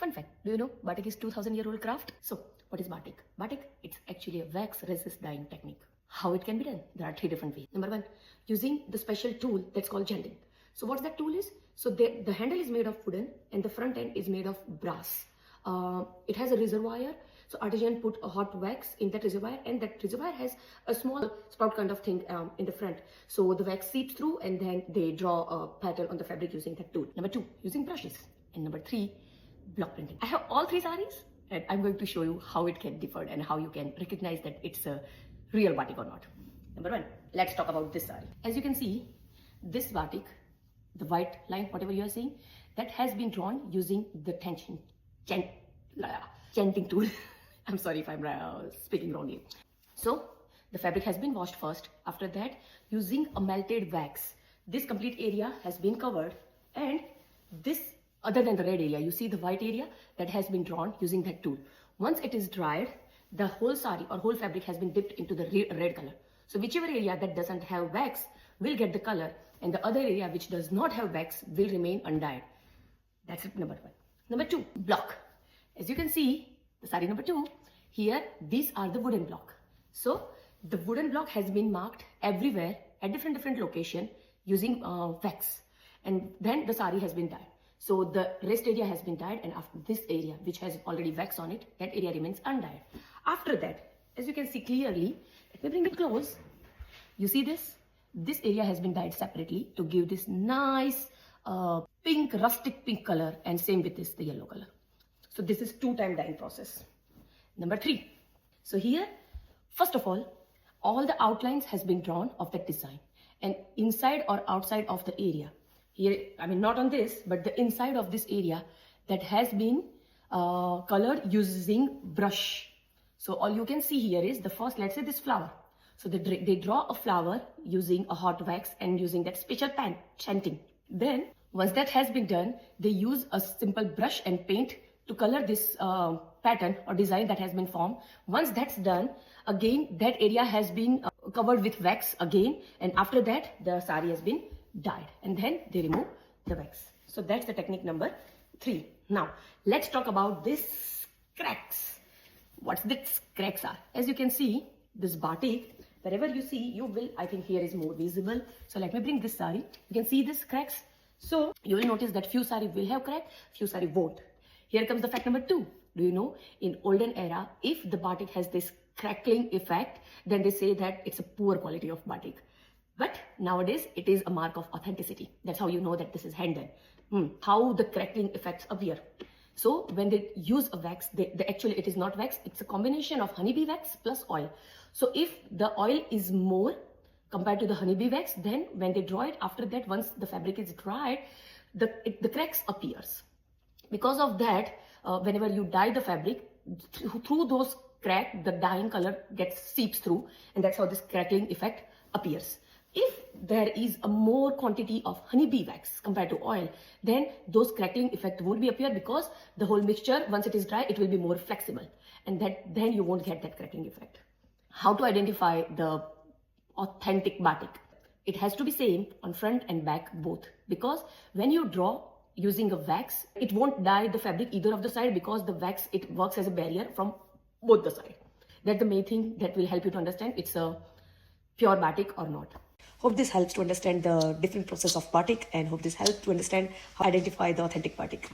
Fun fact, do you know Batik is 2000-year-old craft? So what is Batik? Batik, it's actually a wax resist dyeing technique. How it can be done? There are 3 different ways. Number 1, using the special tool that's called janding. So what that tool is? So the handle is made of wooden and the front end is made of brass. It has a reservoir. So artisan put a hot wax in that reservoir, and that reservoir has a small spout kind of thing in the front. So the wax seeps through and then they draw a pattern on the fabric using that tool. Number 2, using brushes. And number 3, block printing. I have all 3 sarees and I'm going to show you how it can differ and how you can recognize that it's a real batik or not. Number 1, let's talk about this saree. As you can see, this batik, the white line, whatever you are seeing, that has been drawn using the chanting tool. I'm sorry if I'm speaking wrongly. So the fabric has been washed first. After that, using a melted wax, this complete area has been covered, and this, other than the red area, you see the white area that has been drawn using that tool. Once it is dried, the whole sari or whole fabric has been dipped into the red color. So whichever area that doesn't have wax will get the color, and the other area which does not have wax will remain undyed. That's it, number 1. Number 2, block. As you can see, the sari number 2, here these are the wooden block. So the wooden block has been marked everywhere at different location using wax, and then the sari has been dyed. So the rest area has been dyed, and after this area which has already wax on it, that area remains undyed. After that, as you can see clearly, let me bring it close. You see this? This area has been dyed separately to give this nice pink, rustic pink color, and same with this, the yellow color. So this is 2-time dyeing process. Number 3. So here, first of all the outlines has been drawn of that design, and inside or outside of the area. Here, I mean not on this, but the inside of this area that has been colored using brush. So all you can see here is the first, let's say this flower. So they draw a flower using a hot wax and using that special pen, chanting. Then once that has been done, they use a simple brush and paint to color this pattern or design that has been formed. Once that's done, again that area has been covered with wax again, and after that the sari has been dyed, and then they remove the wax. So that's the technique number 3. Now let's talk about this cracks. What these cracks are? As you can see, this batik, wherever you see, you will, I think here is more visible. So let me bring this sari. You can see this cracks. So you will notice that few sari will have crack, few sari won't. Here comes the fact number 2. Do you know, in olden era, if the batik has this crackling effect, then they say that it's a poor quality of batik. But nowadays, it is a mark of authenticity. That's how you know that this is hand done. How the crackling effects appear. So when they use a wax, actually it is not wax, it's a combination of honeybee wax plus oil. So if the oil is more compared to the honeybee wax, then when they draw it, after that, once the fabric is dried, the cracks appears. Because of that, whenever you dye the fabric, through those cracks, the dyeing color seeps through, and that's how this crackling effect appears. If there is a more quantity of honeybee wax compared to oil, then those crackling effect won't be appear, because the whole mixture, once it is dry, it will be more flexible, and then you won't get that crackling effect. How to identify the authentic batik? It has to be same on front and back both, because when you draw using a wax, it won't dye the fabric either of the side, because the wax, it works as a barrier from both the side. That's the main thing that will help you to understand it's a pure batik or not. Hope this helps to understand the different process of batik, and hope this helps to understand how to identify the authentic batik.